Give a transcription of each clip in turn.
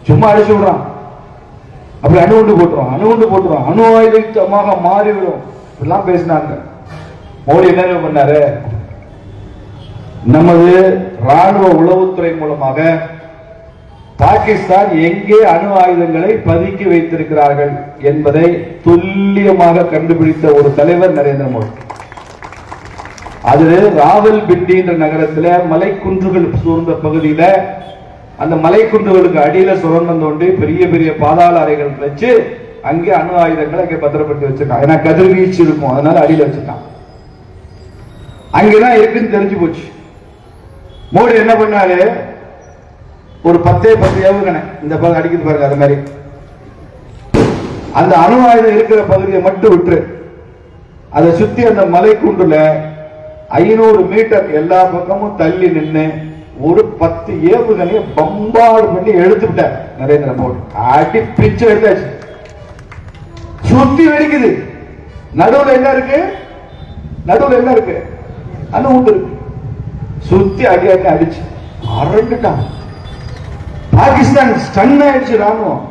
சும்மா அடிச்சு விடுறான். அப்படி அணுகுண்டு போட்டுரும், அணுகுண்டு போட்டுரும், அணு ஆயுதமாக மாறிவிடும். இப்படிலாம் பேசினாங்க. மோடி என்ன பண்ணாரு? நமது ராணுவ உளவுத்துறை மூலமாக பாகிஸ்தான் எங்கே அணு ஆயுதங்களை பதுக்கி வைத்திருக்கிறார்கள் என்பதை துல்லியமாக கண்டுபிடித்த ஒரு தலைவர் நரேந்திர மோடி. அது ராவல்பிண்டி என்ற நகரத்தில் மலைக்குன்றுகள் சூழ்ந்த பகுதியில் அந்த மலைக்குன்றுகளுக்கு அடியில சுரங்கம் தோண்டி பெரிய பெரிய பாதாள அறைகள் வச்சு அங்கே அணு ஆயுதங்களை அங்கே பத்திரப்படுத்தி வச்சிருக்கான். ஏன்னா கதிர்வீச்சு இருக்கும், அதனால அடியில வச்சிருக்கான். அங்கேதான் இருக்குன்னு தெரிஞ்சு போச்சு. மோடி என்ன பண்ணாரு? ஒரு 10 ஏவுகணை இந்த பக்கம் அடிக்குது பாருங்க, அது மாதிரி அந்த அணு ஆயுதம் இருக்கிற பகுதியை மட்டும் விட்டு அதை சுத்தி அந்த மலை குண்டுல 500 மீட்டர் எல்லா பக்கமும் தள்ளி நின்று ஒரு 10 ஏவுகணையை பம்பாடு பண்ணி எடுத்துட்டார் நரேந்திர மோடி. அடி பிச்சை எடுத்தாச்சு. சுத்தி வெடிக்குது. நடுவில் என்ன இருக்கு? நடுவில் என்ன இருக்கு? அணு குண்டு இருக்கு. சுத்தி அடி அடி அடிச்சு அரண்டுட்டான். பாகிஸ்தான் ஸ்டன் ஆயிடுச்சு ராணுவம்.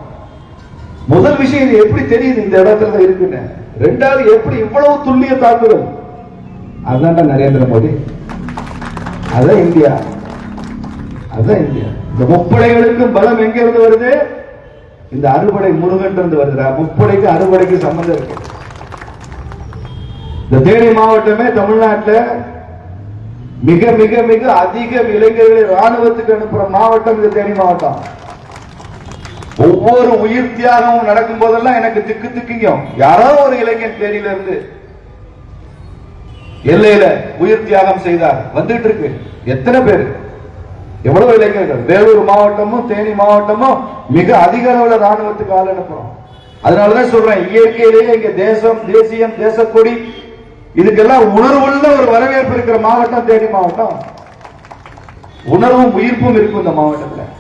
முதல் விஷயம் இது எப்படி தெரியுது இந்த இடத்துல இருக்குன்னு. ரெண்டாவது எப்படி இவ்வளவு துல்லிய தாக்குதல்? அதுதான் நரேந்திர மோடி, அதான் இந்தியா, அதுதான் இந்தியா. இந்த முப்படைகளுக்கும் பலம் எங்க இருந்து வருது? இந்த அறுபடை முருகன் இருந்து வருது. முப்படைக்கு அறுபடைக்கு சம்பந்தம் இருக்கு. இந்த தேனி மாவட்டமே தமிழ்நாட்டில் மிக மிக மிக அதிக இளைஞர்களை ராணுவத்துக்கு அனுப்புற மாவட்டம் இந்த தேனி மாவட்டம். ஒவ்வொரு உயிர் தியாகமும் நடக்கும் போதெல்லாம் எனக்கு திக்கு திக்குங்க. யாரோ ஒரு இளைஞன் தேனியில இருந்து எல்லையில உயிர் தியாகம் செய்தார். வந்துட்டு இருக்கு. எத்தனை பேர், எவ்வளவு இளைஞர்கள். வேலூர் மாவட்டமும் தேனி மாவட்டமும் மிக அதிக அளவில் ராணுவத்துக்கு ஆள் அனுப்புறோம். அதனாலதான் சொல்றேன், இயற்கையிலேயே இங்க தேசம், தேசியம், தேசக்கொடி இதுக்கெல்லாம் உணர்வுள்ள ஒரு வரவேற்பு இருக்கிற மாவட்டம் தேனி மாவட்டம். உணர்வும் உயிர்ப்பும் இருக்கும் இந்த மாவட்டத்தில்.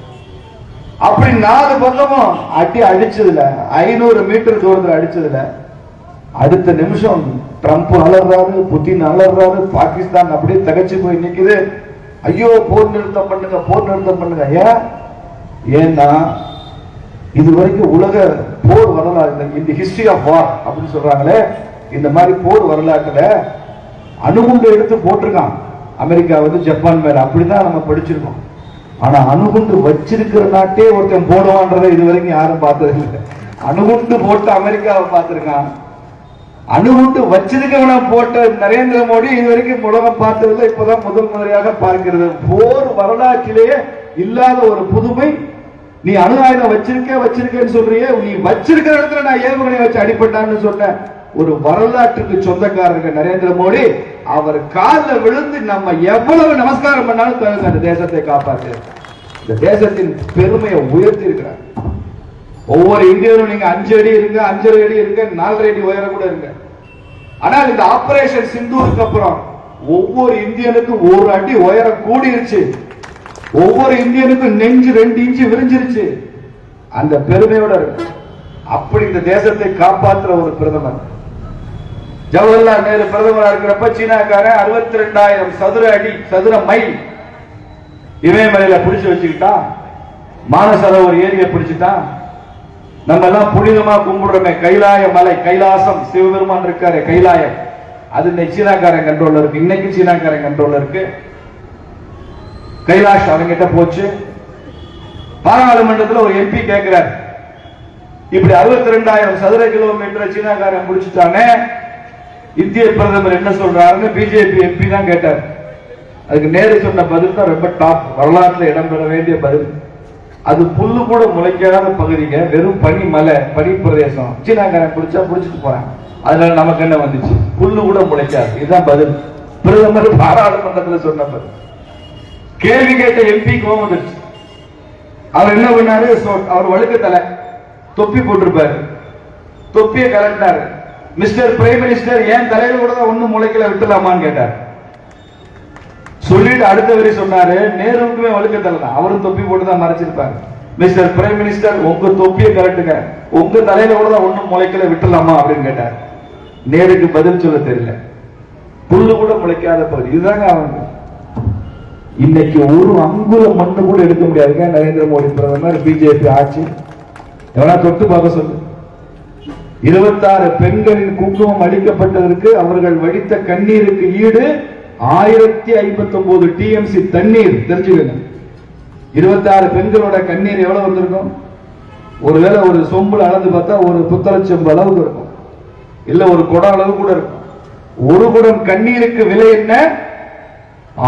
அப்படி 4 பக்கமும் அடி அடிச்சதுல 500 மீட்டர் தூரத்தில் அடிச்சதுல அடுத்த நிமிஷம் ட்ரம்ப் அலறாரு, புட்டின் அலறாரு, பாகிஸ்தான் அப்படியே தகச்சு போய் நிக்குது. ஐயோ போர் நிறுத்தம் பண்ணுங்க, போர் நிறுத்தம் பண்ணுங்க. ஏன்னா இது வரைக்கும் உலக போர் வரலாறு, இந்த ஹிஸ்டரி ஆஃப் வார் அப்படின்னு சொல்றாங்களே, இந்த மாதிரி போர் வரலாற்றுல அணுகுண்டு எடுத்து போட்டிருக்கான் அமெரிக்கா ஜப்பான் மேல. அப்படிதான் நம்ம படிச்சிருக்கோம். ஆனா அணுகுண்டு வச்சிருக்கிற நாட்டே ஒருத்தன் போடுவான்றதை இதுவரைக்கும் யாரும் பார்த்தது இல்லை. அணுகுண்டு போட்டு அமெரிக்காவை பார்த்திருக்கான். அணுகுண்டு வச்சிருக்கவன போட்ட நரேந்திர மோடி இதுவரைக்கும் உலகம் பார்த்ததில்லை. இப்பதான் முதல் முறையாக பார்க்கிறது. போர் வரலாற்றிலேயே இல்லாத ஒரு புதுமை. நீ அணு ஆயுதம் வச்சிருக்கேன்னு சொல்றியே, நீ வச்சிருக்கிற இடத்துல நான் ஏவுகணை வச்சு அடிப்பட்டான்னு சொன்ன ஒரு வரலாற்றுக்கு சொந்தக்காரர்கள் நரேந்திர மோடி. அவர் காலில் விழுந்து நம்ம எவ்வளவு நமஸ்காரம் பண்ணாலும் அந்த தேசத்தை காப்பாற்று, இந்த தேசத்தின் பெருமையை உயர்த்தி இருக்கிறார். ஒவ்வொரு இந்தியரும் நீங்க 5 அடி இருங்க, 5.5 அடி இருங்க, 4.5 அடி உயரம் கூட இருங்க. ஆனால் இந்த ஆபரேஷன் சிந்தூருக்கு அப்புறம் ஒவ்வொரு இந்தியனுக்கும் 1 அடி உயரம் கூடிருச்சு. ஒவ்வொரு இந்தியனுக்கும் நெஞ்சு 2 இன்ச்சு விரிஞ்சிருச்சு. அந்த பெருமையோட இருக்கு. அப்படி இந்த தேசத்தை காப்பாற்றுற ஒரு பிரதமர். ஜவஹர்லால் நேரு பிரதமராக இருக்கிறப்ப சீனாக்காரன் 62,000 சதுர மைல் இமயமலையில பிடிச்சு வச்சுக்கிட்டான். மானசரோவர் ஏரியை பிடிச்சிட்டான். நம்ம எல்லாம் புனிதமா கும்பிடுறோமே கைலாய மலை, கைலாசம், சிவபெருமான் இருக்காரு கைலாயம், அது இன்னைக்கு சீனாக்காரன் கண்ட்ரோல்ல இருக்கு. இன்னைக்கு சீனாக்காரன் கண்ட்ரோல்ல இருக்கு. கைலாஷ் அவங்கிட்ட போச்சு. பாராளுமன்றத்தில் ஒரு எம்பி கேட்கிறார், இப்படி 62,000 சதுர கிலோமீட்டர் சீனாக்காரன் முடிச்சுட்டானே, இந்திய பிரதமர் என்ன சொல்றாருன்னு பிஜேபி எம்பி தான் கேட்டார். அதுக்கு நேரு சொன்ன பதில் தான் ரொம்ப டாப், வரலாற்றில் இடம்பெற வேண்டிய பதில். அது புல்லு கூட முளைக்காத பகுதிங்க, வெறும் பனி மலை, பனி பிரதேசம். சீனாக்காரன் பிடிச்சா பிடிச்சிட்டு போறேன், அதனால நமக்கு என்ன வந்துச்சு, புல்லு கூட முளைக்காது. இதுதான் பதில், பிரதமர் பாராளுமன்றத்தில் சொன்ன பதில். கேள்வி கேட்ட எம்பி கோவம் வந்துருச்சு. அவர் என்ன பண்ணாரு, அவர் வழுக்க தலை, தொப்பி போட்டிருப்பாரு, தொப்பியை கலட்டினாரு. மிஸ்டர் பிரைம் மினிஸ்டர், ஏன் தலையில கூட தான் ஒண்ணும் முளைக்கல, விட்டுலாமான்னு கேட்டார். சொல்லிட்டு அடுத்த வரி சொன்னாரு, நேருக்குமே வழுக்க தலை தான், அவரும் தொப்பி போட்டு தான் மறைச்சிருப்பாரு. மிஸ்டர் பிரைம் மினிஸ்டர், உங்க தொப்பியை கலட்டுங்க, உங்க தலையில கூட தான் ஒண்ணும் முளைக்கல, விட்டுலாமா அப்படின்னு கேட்டார். நேருக்கு பதில் சொல்ல தெரியல. புல்லு கூட முளைக்காத பகுதி. இதுதாங்க அவங்க. இன்னைக்கு ஒரு அங்குல மண்ணு கூட எடுக்க முடியாதுங்க. நரேந்திர மோடி பிரதமர், பிஜேபி ஆட்சி எவனா தொட்டு பார்க்க சொல்லு. 26 பெண்களின் குங்குமம் அளிக்கப்பட்டதற்கு அவர்கள் வடித்த கண்ணீருக்கு ஈடு 1059 டிஎம்சி தண்ணீர். தெரிஞ்சுக்கங்க, 26 பெண்களோட கண்ணீர் எவ்வளவு வந்திருக்கும்? ஒருவேளை ஒரு சொம்புல அளந்து பார்த்தா ஒரு புத்தளச்செம்பு அளவுக்கு இருக்கும், இல்ல ஒரு குடம் அளவு கூட இருக்கும். ஒரு குடம் கண்ணீருக்கு விலை என்ன?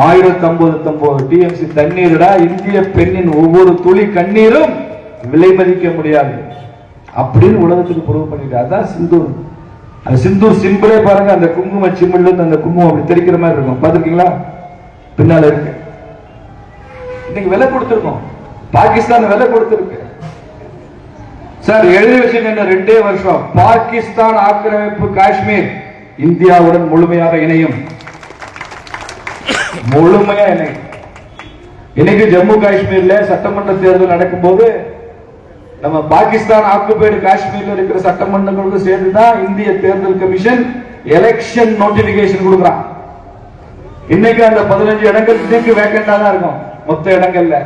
1059 டிஎம்சி தண்ணீரடா. இந்திய பெண்ணின் ஒவ்வொரு துளி கண்ணீரும் விலை மதிக்க முடியாது அப்படின்னு உலகத்துக்கு ப்ரூவ் பண்ணிட்டு. அதான் சிந்தூர். அந்த சிந்தூர் சிம்பிளே பாருங்க, அந்த குங்கும சிம்பிள் இருந்து அந்த குங்குமம் அப்படி தெரிக்கிற மாதிரி இருக்கும். பாத்துருக்கீங்களா? பின்னால இருக்கு. இன்னைக்கு விலை கொடுத்திருக்கோம், பாகிஸ்தான் விலை கொடுத்திருக்கு சார். எழுதிய விஷயம் என்ன? 2 வருஷம் பாகிஸ்தான் ஆக்கிரமிப்பு காஷ்மீர் இந்தியாவுடன் முழுமையாக இணையும். முழுமையா இணையும். இன்னைக்கு ஜம்மு காஷ்மீர்ல சட்டமன்ற தேர்தல் நடக்கும் போது நம்ம பாகிஸ்தான் ஆக்குபைடு காஷ்மீர்ல இருக்கிற சட்டமன்றங்களுக்கு சேர்த்துதான் இந்திய தேர்தல் கமிஷன் எலெக்ஷன் நோட்டிபிகேஷன் கொடுக்குறான். இன்னைக்கு அந்த 15 இடங்களுக்கு வேக்கண்டா தான் இருக்கும் மொத்த இடங்கள்ல.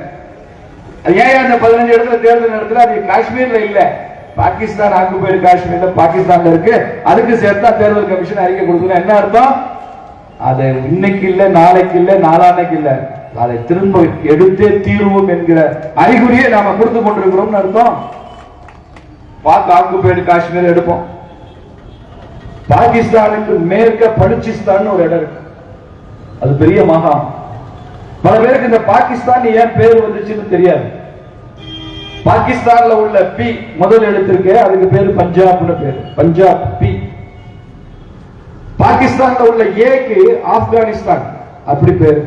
ஏன் அந்த 15 இடத்துல தேர்தல் நடத்துல? அது காஷ்மீர்ல இல்ல, பாகிஸ்தான் ஆக்குபைடு காஷ்மீர்ல பாகிஸ்தான்ல இருக்கு. அதுக்கு சேர்த்தா தேர்தல் கமிஷன் அறிக்கை கொடுக்கணும். என்ன அர்த்தம்? அது இன்னைக்கு இல்ல, நாளைக்கு இல்ல, நாளானைக்கு இல்ல, அதை திரும்ப எடுத்தே தீர்வோம் என்கிற அறிகுறியை நாம கொடுத்து கொண்டிருக்கிறோம் அர்த்தம். பாக் ஆக்குபைடு காஷ்மீர் எடுப்போம். பாகிஸ்தானுக்கு மேற்க பலுச்சிஸ்தான் ஒரு இடம் இருக்கு, அது பெரிய மாகாணம். பல பேருக்கு இந்த பாகிஸ்தான் ஏன் பேர் வந்துச்சுன்னு தெரியாது. பாகிஸ்தான்ல உள்ள பி முதல் எழுத்திருக்கு, அதுக்கு பேரு பஞ்சாப்னு பேரு, பஞ்சாப் பி. பாகிஸ்தான்ல உள்ள ஏக்கு ஆப்கானிஸ்தான் அப்படி பேரு.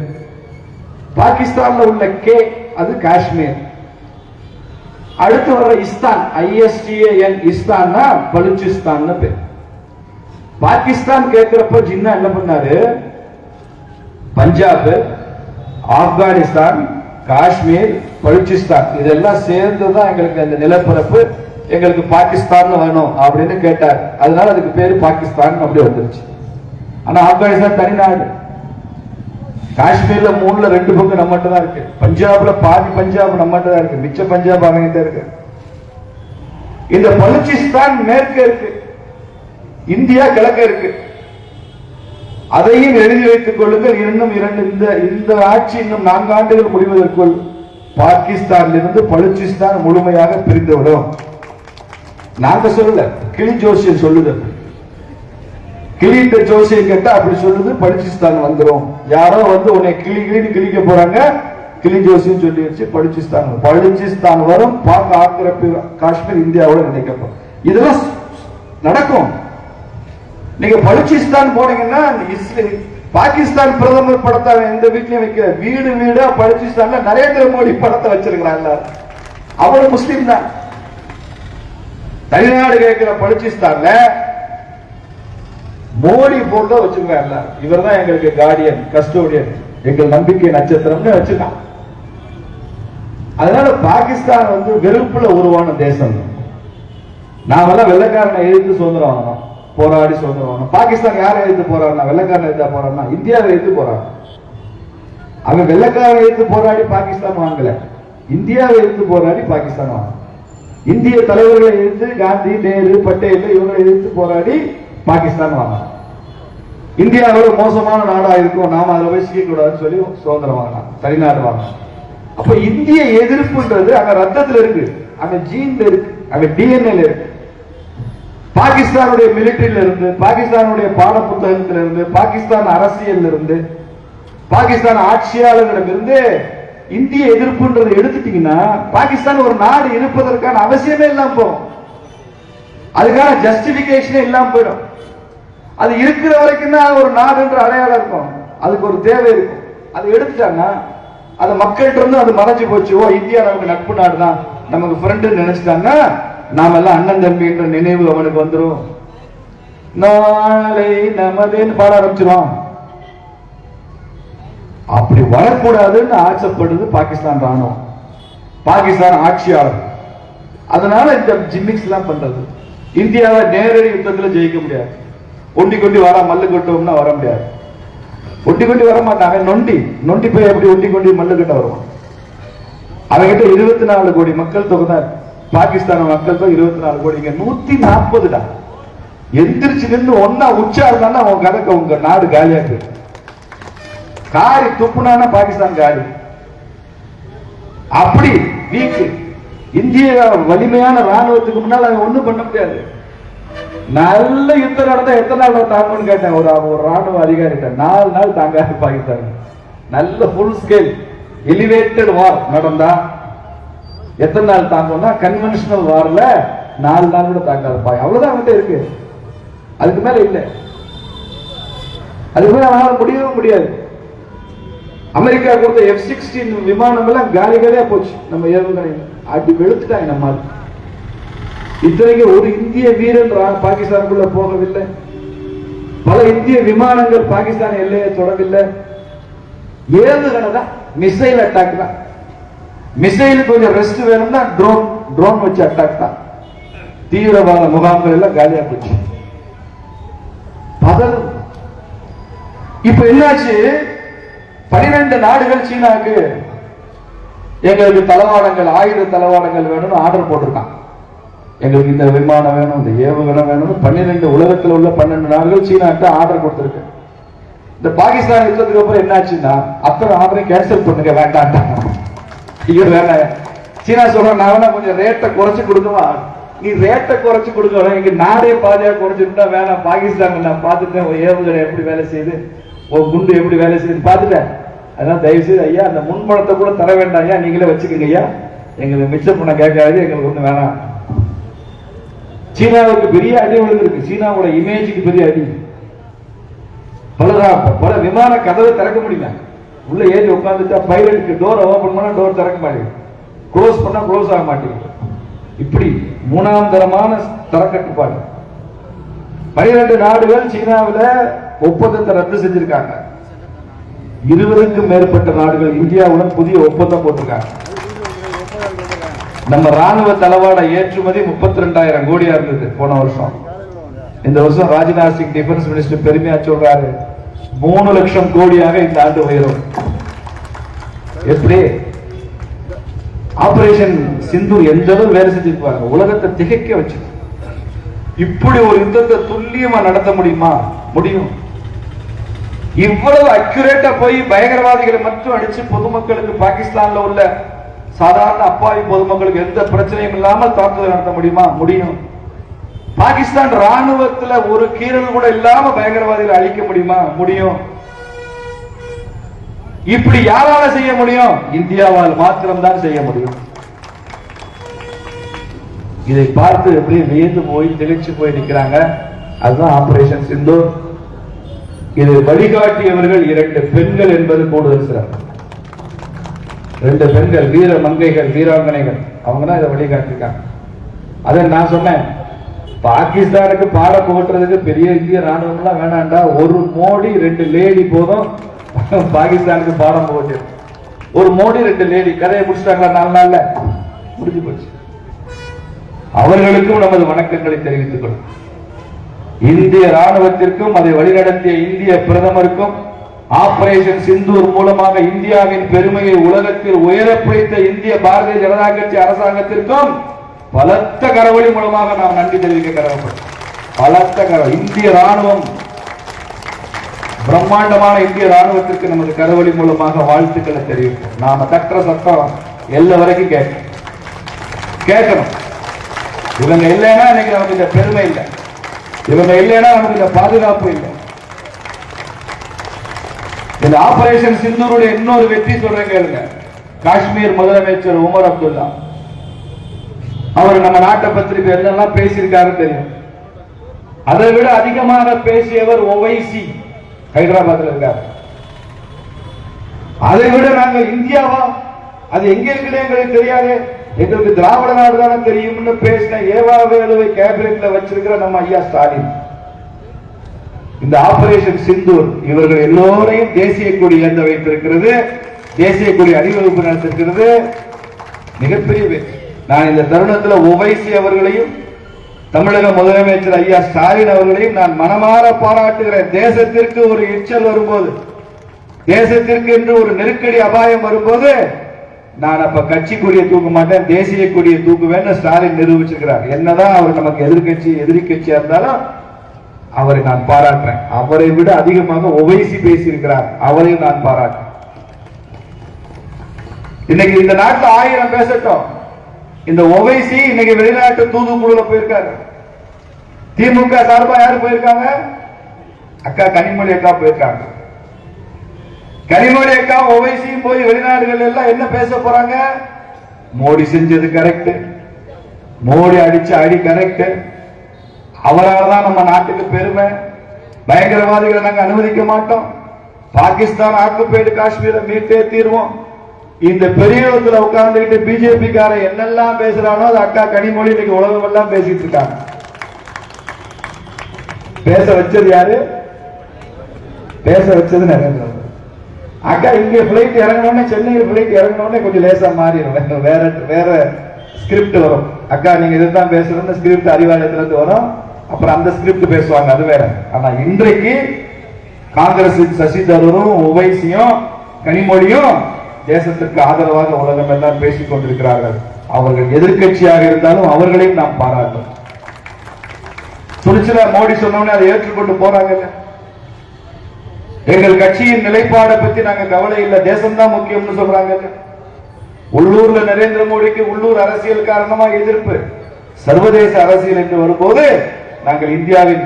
பாகிஸ்தான்ல உள்ள கே அது காஷ்மீர். அடுத்து வர்ற இஸ்தான், ISTAN இஸ்தான்னா பலுச்சிஸ்தான் பேர். பாகிஸ்தான் கேட்கிறப்ப ஜின்னா என்ன பண்ணாரு? பஞ்சாப், ஆப்கானிஸ்தான், காஷ்மீர், பலுச்சிஸ்தான் இதெல்லாம் சேர்ந்துதான் எங்களுக்கு அந்த நிலப்பரப்பு, எங்களுக்கு பாகிஸ்தான் வேணும் அப்படின்னு கேட்டார். அதனால அதுக்கு பேரு பாகிஸ்தான் அப்படி வந்துருச்சு. ஆனா ஆப்கானிஸ்தான் தனிநாடு. காஷ்மீர்ல 3ல 2 பங்கு நம்மகிட்ட தான் இருக்கு. பஞ்சாப்ல பாதி பஞ்சாப் நம்மகிட்ட தான் இருக்கு, மிச்ச பஞ்சாப் அவங்கிட்ட இருக்கு. இந்த பலுச்சிஸ்தான் மேற்க இருக்கு, இந்தியா கிழக்க இருக்கு. அதையும் எழுதி வைத்துக் கொள்ளுங்கள். இன்னும் இந்த ஆட்சி இன்னும் 4 ஆண்டுகள் முடிவதற்குள் பாகிஸ்தானிலிருந்து பலுச்சிஸ்தான் முழுமையாக பிரிந்துவிடும். நாங்க சொல்லல, கிளி ஜோசியம் சொல்லுது. கிளிட்ட ஜோசியம் கேட்டா அப்படி சொல்லுது, பலுச்சிஸ்தான் வந்துடும். யாரோ வந்து உன்னை கிளின்னு கிளிக்க போறாங்க, கிளி ஜோசியம் சொல்லிடுச்சு, பலுச்சிஸ்தான் வரும். பாக் ஆக்கிரமிப்பு காஷ்மீர் இந்தியாவோட நினைக்கப்படும். இதெல்லாம் நடக்கும். நீங்க பலுச்சிஸ்தான் போனீங்கன்னா பாகிஸ்தான் பிரதமர் படத்தை எந்த வீட்லயும் வைக்கிற, வீடு வீடா பலுச்சிஸ்தான்ல நரேந்திர மோடி படத்தை வச்சிருக்கிறாங்க. அவரு முஸ்லீம் தான். தனிநாடு கேட்கிற பலுச்சிஸ்தான்ல மோடி போட்டோ வச்சிருக்காங்க. இவர் தான் எங்களுக்கு கார்டியன், கஸ்டோடியன், எங்கள் நம்பிக்கை நட்சத்திரம்னு வச்சிருக்கான். அதனால பாகிஸ்தான் வந்து வெறுப்புல உருவான தேசம். நாமெல்லாம் வெள்ளக்காரனை எதிர்த்து சுதந்திரம் வாங்கணும், போராடி சுதந்திரம் வாங்கணும். பாகிஸ்தான் யாரை எதிர்த்து போறாருன்னா, வெள்ளக்காரனை எதிர்த்து போறாருன்னா இந்தியாவை எதிர்த்து போறாங்க. அவன் வெள்ளக்காரனை எதிர்த்து போராடி பாகிஸ்தான் வாங்கல, இந்தியாவை எதிர்த்து போராடி பாகிஸ்தான் வாங்க. இந்திய தலைவர்களை எதிர்த்து காந்தி, நேரு, பட்டேல் இவங்களை எதிர்த்து போராடி பாகிஸ்தான் வாங்க. இந்தியாவோட மோசமான நாடா இருக்கும், நாம அதுல போய் சிக்க கூடாதுன்னு சொல்லி சுதந்திரம் வாங்கலாம், தனிநாடு வாங்கலாம். அப்ப இந்திய எதிர்ப்புன்றது அங்க ரத்தத்துல இருக்கு, அங்க ஜீன்ல இருக்கு, அங்க டிஎன்ஏல இருக்கு. பாகிஸ்தானுடைய மிலிட்டரியில இருந்து, பாகிஸ்தானுடைய பாட புத்தகத்தில இருந்து, பாகிஸ்தான் அரசியல் இருந்து, பாகிஸ்தான் ஆட்சியாளர்களிடம் இருந்து இந்திய எதிர்ப்புன்றது எடுத்துட்டீங்கன்னா பாகிஸ்தான் ஒரு நாடு இருப்பதற்கான அவசியமே இல்லாம போகும். அதுக்கான ஜஸ்டிபிகேஷனே இல்லாம போயிடும். அது இருக்கிற வரைக்கும் தான் ஒரு நாடு என்ற அடையாளம் இருக்கும், அதுக்கு ஒரு தேவை இருக்கும். அதை எடுத்துட்டாங்க, அது மக்கள்கிட்ட இருந்து அது மறைஞ்சு போச்சு. ஓ, இந்தியா நமக்கு நட்பு நாடு தான், நமக்கு ஃப்ரெண்டு நினைச்சிட்டாங்க, நாம எல்லாம் அண்ணன் தம்பி என்ற நினைவு அவனுக்கு வந்துடும். நாளை நமதேன்னு பாட ஆரம்பிச்சிடும். அப்படி வரக்கூடாதுன்னு ஆசைப்படுது பாகிஸ்தான் ராணுவம், பாகிஸ்தான் ஆட்சியாளர். அதனால இந்த ஜிம்மிக்ஸ் எல்லாம் பண்றது. இந்தியாவை நேரடி யுத்தத்தில் ஜெயிக்க முடியாது, ஒண்டி கொண்டி வர மல்லு கொட்டோம்னா வர முடியாது. ஒட்டி கொண்டு வர மாட்டான். அவன் நொண்டி நொண்டி போய் எப்படி ஒட்டி கொண்டு மல்லுகிட்ட வருவான். அவங்கிட்ட 24 கோடி மக்கள் தொகை தான். பாகிஸ்தான் மக்கள் தொகை 24 கோடி. இங்க 140. எந்திரிச்சு நின்று ஒன்னா உச்சா இருந்தா உங்க கணக்கு உங்க நாடு காலியாக்கு. காரி துப்புனானா பாகிஸ்தான் காலி. அப்படி வீக்கு. இந்திய வலிமையான ராணுவத்துக்கு முன்னால் அவன் ஒண்ணும் பண்ண முடியாது. நல்ல யுத்தம் நடந்தா எத்தனை நாள் தாங்கும்னு கேட்டேன் ஒரு ராணுவ அதிகாரிகிட்ட. 4 நாள் தாங்காது பாகிஸ்தான். நல்ல ஃபுல் ஸ்கேல் எலிவேட்டட் வார் நடந்தா எத்தனை நாள் தாங்கும்னா கன்வென்ஷனல் வார்ல 4 நாள் கூட தாங்காது. அவ்வளவுதான் அவன்கிட்ட இருக்கு. அதுக்கு மேல இல்ல. அதுக்கு மேல அவனால முடியவும் முடியாது. அமெரிக்கா கொடுத்த F-16 விமானம் எல்லாம் காலி காலியா போச்சு. நம்ம ஏவுகணை அடி வெளுத்துட்டாங்க நம்ம. இத்தனைக்கு ஒரு இந்திய வீரன் பாகிஸ்தானுக்குள்ள போகவில்லை. பல இந்திய விமானங்கள் பாகிஸ்தான் எல்லையை தொடவில்லை. ஏவுகணை தான், மிசைல் அட்டாக் தான். மிசைல் கொஞ்சம் ரெஸ்ட் வேணும்னா ட்ரோன் வச்சு அட்டாக் தான். தீவிரவாத முகாம்கள் எல்லாம் காலியா போச்சு. இப்ப என்னாச்சு? 12 நாடுகள் சீனாக்கு எங்களுக்கு தளவாடங்கள், ஆயுத தளவாடங்கள் வேணும்னு ஆர்டர் போட்டிருக்கான். எங்களுக்கு இந்த விமானம் வேணும், இந்த ஏவுகணை வேணும்னு 12 உலகத்தில் உள்ள 12 நாடுகள் சீனாக்கு ஆர்டர் கொடுத்திருக்கு. இந்த பாகிஸ்தான் யுத்தத்துக்கு அப்புறம் என்னாச்சுன்னா அத்தனை ஆர்டரையும் கேன்சல் பண்ணுங்க, வேண்டாம். ஐயோ வேண்டாம். சீனா சொல்ற நான் வேணா கொஞ்சம் ரேட்டை குறைச்சு கொடுக்குமா? நீ ரேட்டை குறைச்சு கொடுக்க, இங்க நாடே பாதியா குறைச்சிருந்தா வேணாம். பாகிஸ்தான் நான் பார்த்துட்டேன், ஏவுகணை எப்படி வேலை செய்யுது, குண்டு எப்படி வேலை செய்யுது பார்த்துட்டேன். அதனால தயவு செய்து ஐயா அந்த முன்பணத்தை கூட தர வேண்டாம் ஐயா, நீங்களே வச்சுக்கோங்க ஐயா, எங்களுக்கு மிச்சம் பண்ண கேட்காது, எங்களுக்கு ஒண்ணு வேணாம். சீனாவுக்கு பெரிய அடி விழுந்திருக்கு. சீனாவோட இமேஜுக்கு பெரிய அடி. பல விமான கதவை திறக்க முடியல. உள்ள ஏறி உட்காந்துட்டா பைலட்டுக்கு டோர் ஓபன் பண்ணா டோர் திறக்க மாட்டேங்குது, க்ளோஸ் பண்ணா க்ளோஸ் ஆக மாட்டேங்குது. இப்படி 3ஆம் தரமான தரக்கட்டுப்பாடு. 12 நாடுகள் சீனாவில் ஒப்பந்தத்தை ரத்து செஞ்சிருக்காங்க. 20க்கும் மேற்பட்ட நாடுகள் இந்தியாவுடன் புதிய ஒப்பந்தம் போட்டிருக்காங்க. நம்ம ராணுவ தளவாட ஏற்றுமதி 32,000 கோடியா இருந்தது போன வருஷம். இந்த வருஷம் ராஜ்நாத் சிங் டிஃபென்ஸ் மினிஸ்டர் பெருமையா சொல்றாரு 3 லட்சம் கோடியாக இந்த ஆண்டு உயரும். எப்படி ஆபரேஷன் சிந்தூர் எந்த அளவு வேலை செஞ்சிருப்பாங்க, உலகத்தை திகைக்க வச்சு. இப்படி ஒரு யுத்தத்தை துல்லியமா நடத்த முடியுமா? முடியும். இவ்வளவு அக்யூரேட்டா போய் பயங்கரவாதிகளை மட்டும் அடிச்சு பொதுமக்களுக்கு, பாகிஸ்தான்ல உள்ள சாதாரண அப்பாவி பொதுமக்களுக்கு எந்த பிரச்சனையும் இல்லாமல் தாக்குதல் நடத்த முடியுமா? முடியும். பாகிஸ்தான் ராணுவத்துல ஒரு கீறல் கூட இல்லாம பயங்கரவாதிகளை அழிக்க முடியுமா? முடியும். இப்படி யாரால செய்ய முடியும்? இந்தியாவால் மாத்திரம்தான் செய்ய முடியும். இதை பார்த்து எப்படி வியந்து போய் திகைச்சு போய் நிற்கிறாங்க. அதுதான் ஆபரேஷன் சிந்தூர். இதை வழிகாட்டியவர்கள் 2 பெண்கள் என்பது கூடுதல் சிறப்பு. 2 பெண்கள், வீர மங்கைகள், வீராங்கனைகள், அவங்க தான் இதை வழிகாட்டிருக்காங்க. அதை நான் சொன்னேன், பாகிஸ்தானுக்கு பாட புகட்டுறதுக்கு பெரிய இந்திய ராணுவம் எல்லாம் வேணாண்டா, ஒரு மோடி 2 லேடி போதும் பாகிஸ்தானுக்கு பாடம் புகட்டு. ஒரு மோடி 2 லேடி, கதையை முடிச்சிட்டாங்களா? 4 நாள்ல முடிஞ்சு போச்சு. அவர்களுக்கும் நமது வணக்கங்களை தெரிவித்துக் கொள்ளும். இந்திய ராணுவத்திற்கும் அதை வழிநடத்திய இந்திய பிரதமருக்கும் ஆபரேஷன் சிந்தூர் மூலமாக இந்தியாவின் பெருமையை உலகத்தில் உயரப்பிடித்த இந்திய பாரதிய ஜனதா கட்சி அரசாங்கத்திற்கும் பலத்த கரவொலி மூலமாக நாம் நன்றி தெரிவிக்க கடமைப்பட்டோம். பலத்த கரவொலி. இந்திய ராணுவம், பிரம்மாண்டமான இந்திய ராணுவத்திற்கு நமது கரவொலி மூலமாக வாழ்த்துக்களை தெரிவிப்போம். நாம கற்ற சட்டம் எல்லா வரைக்கும் கேட்கணும். இவங்க இல்லைன்னா இன்னைக்கு நமக்கு இந்த பெருமை இல்லை, இவங்க இல்லைன்னா நமக்கு இந்த பாதுகாப்பு இல்லை. இந்த ஆபரேஷன் சிந்தூருடைய இன்னொரு வெற்றி சொல்றேன் கேளுங்க. காஷ்மீர் முதலமைச்சர் உமர் அப்துல்லா, அவர் நம்ம நாட்டை பற்றி என்னெல்லாம் பேசியிருக்காரு தெரியும். அதை விட அதிகமாக பேசியவர் ஓவைசி, ஹைதராபாத்ல இருக்கார். அதை விட நாங்கள் இந்தியாவா, அது எங்க இருக்குன்னு எங்களுக்கு தெரியாது, எங்களுக்கு திராவிட நாடு தானே தெரியும்னு பேசின ஏவா வேலுவை கேபினெட்ல வச்சிருக்கிற நம்ம ஐயா ஸ்டாலின். இந்த ஆபரேஷன் சிந்தூர் இவர்கள் எல்லோரையும் தேசிய கொடி ஏந்த வைத்திருக்கிறது, தேசிய கொடி அணிவகுப்பு நடத்திருக்கிறது. மிகப்பெரிய வெற்றி. நான் இந்த தருணத்தில் ஓவைசி அவர்களையும் தமிழக முதலமைச்சர் ஐயா ஸ்டாலின் அவர்களையும் நான் மனமாற பாராட்டுகிறேன். தேசத்திற்கு ஒரு எச்சல் வரும்போது, தேசத்திற்கு என்று ஒரு நெருக்கடி அபாயம் வரும்போது நான் அப்ப கட்சி கொடியை தூக்க மாட்டேன், தேசிய கொடியை தூக்குவேன்னு ஸ்டாலின் நிரூபிச்சிருக்கிறார். என்னதான் அவர் நமக்கு எதிரி கட்சியா இருந்தாலும் அவரை நான் பாராட்டுறேன். அவரை விட அதிகமாக ஓவைசி பேசியிருக்கிறார், அவரையும் நான் பாராட்டுறேன். இன்னைக்கு இந்த நாட்டில் 1000 பேசட்டும், இந்த ஓவைசி இன்னைக்கு வெளிநாட்டு தூதுக்குழுல போயிருக்காரு. திமுக சார்பா யாரு போயிருக்காங்க? அக்கா கனிமொழி அக்கா போயிருக்காங்க. கனிமொழி அக்கா ஓவைசியும் போய் வெளிநாடுகள் எல்லாம் என்ன பேச போறாங்க? மோடி செஞ்சது கரெக்ட், மோடி அடிச்ச அடி கரெக்ட், அவரால் தான் நம்ம நாட்டுக்கு பெருமை, பயங்கரவாதிகளை நாங்க அனுமதிக்க மாட்டோம், பாகிஸ்தான் ஆக்குபைடு காஷ்மீரை மீட்டே தீர்வோம். இந்த பெரியத்துல உட்கார்ந்துட்டு பிஜேபி கார என்னெல்லாம் பேசுறானோ அது அக்கா கனிமொழி இன்னைக்கு உலகம் எல்லாம் பேசிட்டு இருக்காங்க. பேச வச்சது யாரு? பேச வச்சது நரேந்திர மோடி. அக்கா இங்க பிளைட் இறங்கணும்னே, சென்னையில் பிளைட் இறங்கணும்னே கொஞ்சம் லேசா மாறிடும், வேற ஸ்கிரிப்ட் வரும். அக்கா நீங்க இதுதான் பேசணும்னு ஸ்கிரிப்ட் அறிவாலயத்துல இருந்து வரும், அப்புறம் அந்த ஸ்கிரிப்ட் பேசுவாங்க, அது வேற. ஆனா இன்றைக்கு காங்கிரஸ் சசி தரூரும் ஓவைசியும் கனிமொழியும் தேசத்திற்கு ஆதரவாக உலகம் எல்லாம் பேசிக் கொண்டிருக்கிறார்கள். அவர்கள் எதிர்கட்சியாக இருந்தாலும் அவர்களையும் நாம் பாராட்டும். துணிச்சலா மோடி சொன்னோன்னு அதை ஏற்றுக்கொண்டு போறாங்க. எங்கள் கட்சியின் நிலைப்பாடை பத்தி நாங்க கவலை இல்லை, தேசம்தான் முக்கியம்னு சொல்றாங்க. உள்ளூர்ல நரேந்திர மோடிக்கு உள்ளூர் அரசியல் காரணமா எதிர்ப்பு, சர்வதேச அரசியல் என்று வரும்போது நாங்கள் இந்தியாவின்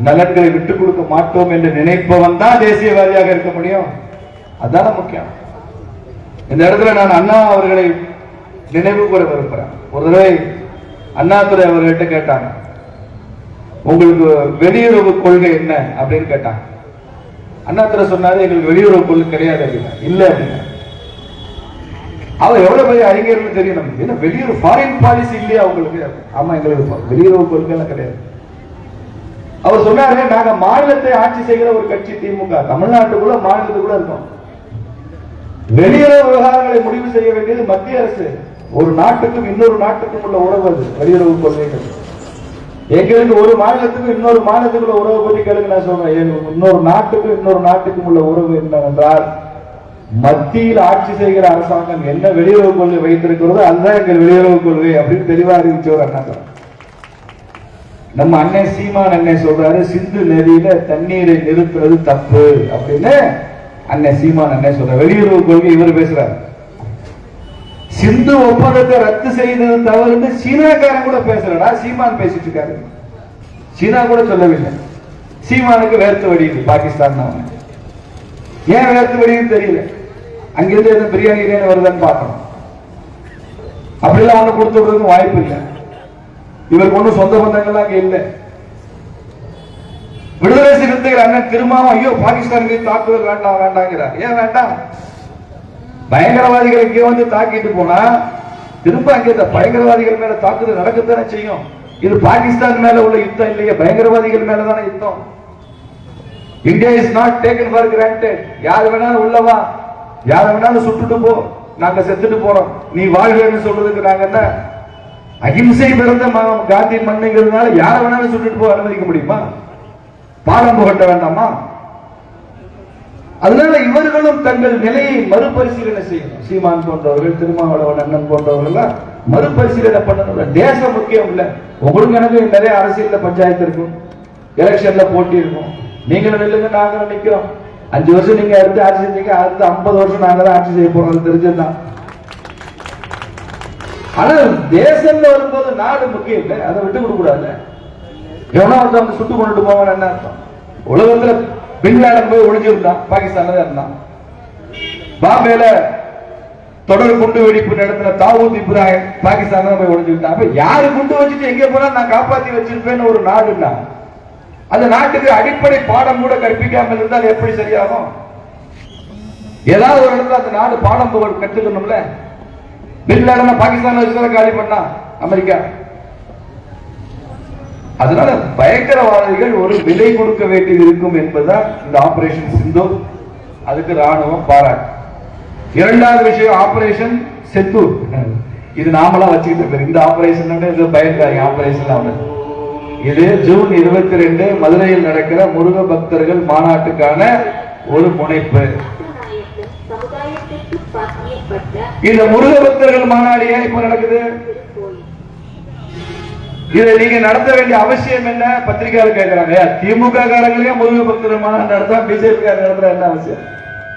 நலன்களை விட்டுக் கொடுக்க மாட்டோம் என்று நினைப்பவன் தான் தேசியவாதியாக இருக்க முடியும். அதான முக்கியம். இந்த இடத்துல நான் அண்ணா அவர்களை நினைவு கூற விரும்புறேன். ஒரு தடவை அண்ணாதுரை அவர்கிட்ட கேட்டாங்க, உங்களுக்கு வெளியுறவு கொள்கை என்ன அப்படின்னு கேட்டாங்க. அண்ணாதுரை சொன்னாரு, எங்களுக்கு வெளியுறவு கொள்கை கிடையாது அப்படின்னா. இல்ல அப்படின்னா அவர் எவ்வளவு பெரிய அறிஞர்கள் தெரியும் நமக்கு. என்ன வெளியுறவு ஃபாரின் பாலிசி இல்லையா உங்களுக்கு? ஆமா, எங்களுக்கு வெளியுறவு கொள்கை எல்லாம் கிடையாது. அவர் சொன்னாரு, நாங்க மாநிலத்தை ஆட்சி செய்கிற ஒரு கட்சி திமுக, தமிழ்நாட்டுக்குள்ள மாநிலத்துக்குள்ள இருக்கோம். வெளியுறவு விவகாரங்களை முடிவு செய்ய வேண்டியது மத்திய அரசு. ஒரு நாட்டுக்கும் இன்னொரு நாட்டுக்கும் உள்ள உறவு அது வெளியுறவு கொள்கைகள். எங்களுக்கு ஒரு மாநிலத்துக்கும் இன்னொரு மாநிலத்துக்குள்ள உறவு பற்றி கேளுங்க. நான் சொல்றேன், இன்னொரு நாட்டுக்கும் இன்னொரு நாட்டுக்கும் உள்ள உறவு என்னவென்றால், மத்தியில் ஆட்சி செய்கிற அரசாங்கம் என்ன வெளியுறவு கொள்கை வைத்திருக்கிறதோ அதுதான் எங்கள் வெளியுறவு கொள்கை அப்படின்னு தெளிவா அறிவிச்சு ஒரு அண்ணா. நம்ம அண்ணன் சீமான் அண்ணன் சொல்றாரு, சிந்து நதியில தண்ணீரை நிறுத்துறது தப்பு அப்படின்னு அண்ணன் சீமான் அண்ணன் சொல்ற. வெளியுறவு கொள்கை இவர் பேசுறாரு. சிந்து ஒப்பந்தத்தை ரத்து செய்தது தவறுன்னு சீனாக்காரன் கூட பேசுறா, சீமான் பேசிட்டு இருக்காரு. சீனா கூட சொல்லவில்லை. சீமானுக்கு வேர்த்து வடியுது பாகிஸ்தான். ஏன் வேர்த்து வடியுது தெரியல. அங்கிருந்து எதுவும் பிரியாணி வருதுன்னு பார்க்கணும். அப்படிலாம் ஒண்ணு கொடுத்து விடுறதுக்கு வாய்ப்பு இல்லை. இவருக்கு ஒன்னும் சொந்த பந்தங்கள்லாம் அங்க இல்லை. விடுதலை சிறுத்தைகள் அண்ணன் திருமாவும் ஐயோ பாகிஸ்தான் மீது தாக்குதல் வேண்டாம் வேண்டாங்கிறார். ஏன் வேண்டாம்? பயங்கரவாதிகள் இங்கே வந்து தாக்கிட்டு போனா திரும்ப அங்கே பயங்கரவாதிகள் மேல தாக்குதல் நடக்கத்தானே செய்யும். இது பாகிஸ்தான் மேல உள்ள யுத்தம் இல்லையே, பயங்கரவாதிகள் மேலதான யுத்தம். India is not taken for granted. யார் வேணாலும் உள்ளவா, யார் வேணாலும் சுட்டுட்டு போ, நாங்க செத்துட்டு போறோம், நீ வாழ்வேன்னு சொல்றதுக்கு நாங்க என்ன அகிம்சை பிறந்த காந்தி மண்ணுங்கிறதுனால யார வேணாலும் சுட்டுட்டு போக அனுமதிக்க முடியுமா? பாடம் புகட்ட வேண்டாமா? அதனால இவர்களும் தங்கள் நிலையை மறுபரிசீலனை செய்யணும். சீமான் போன்றவர்கள், திருமாவளவன் அண்ணன் போன்றவர்கள் மறுபரிசீலனை பண்ணணும். தேசம் முக்கியம் இல்ல. உங்களுக்கு எனக்கு நிறைய அரசியல்ல பஞ்சாயத்து இருக்கும், எலெக்ஷன்ல போட்டி இருக்கும். நீங்களும் நில்லுங்க, நாங்களும் நிக்கிறோம். 5 வருஷம் நீங்க அடுத்து ஆட்சி செஞ்சீங்க, அடுத்த 50 வருஷம் நாங்க தான் ஆட்சி செய்ய போறோம், தெரிஞ்சதுதான். ஆனா தேசம்ல வரும்போது நாடு முக்கியம் இல்லை, அதை விட்டு கொடுக்க கூடாது. எவனோ வந்து சுட்டு கொண்டுட்டு போவான் என்ன அர்த்தம்? உலகத்துல பின்லாடன் போய் ஒளிஞ்சிருந்தான், பாகிஸ்தான்ல தான் இருந்தான். பாம்பேல தொடர் குண்டு வெடிப்பு நடத்தின தாவூத் இப்ராஹிம் பாகிஸ்தான் போய் ஒளிஞ்சுட்டான். யாரு குண்டு வச்சுட்டு எங்க போனா நான் காப்பாத்தி வச்சிருப்பேன்னு ஒரு நாடுன்னா அந்த நாட்டுக்கு அடிப்படை பாடம் கூட கற்பிக்காமல் இருந்தால் எப்படி சரியாகும்? ஏதாவது ஒரு இடத்துல அந்த நாடு பாடம் கற்றுக்கணும்ல. பின்லாடன் பாகிஸ்தான் வச்சு காலி பண்ணா அமெரிக்கா. அதனால பயங்கரவாதிகள் ஒரு விலை கொடுக்க வேண்டியது இருக்கும் என்பதுதான் இந்த ஆபரேஷன் சிந்தூர். அதுக்கு ராணுவம் பாராட்டு. இரண்டாவது விஷயம் ஆபரேஷன் செந்தூர். இது நாமளா வச்சுக்கிட்ட பேர். இந்த ஆபரேஷன் இது பயங்கர ஆபரேஷன். இது ஜூன் 22 மதுரையில் நடக்கிற முருக பக்தர்கள் மாநாட்டுக்கான ஒரு முனைப்பு. இந்த முருக பக்தர்கள் மாநாடு ஏன் இப்ப நடக்குது? இதை நீங்க நடத்த வேண்டிய அவசியம் என்ன? பத்திரிகையாளர் கேட்கிறாங்க, திமுக காரங்களே முருக பக்தர்கள் மாநாடு நடத்தா பிஜேபி காரங்க நடத்துற என்ன அவசியம்?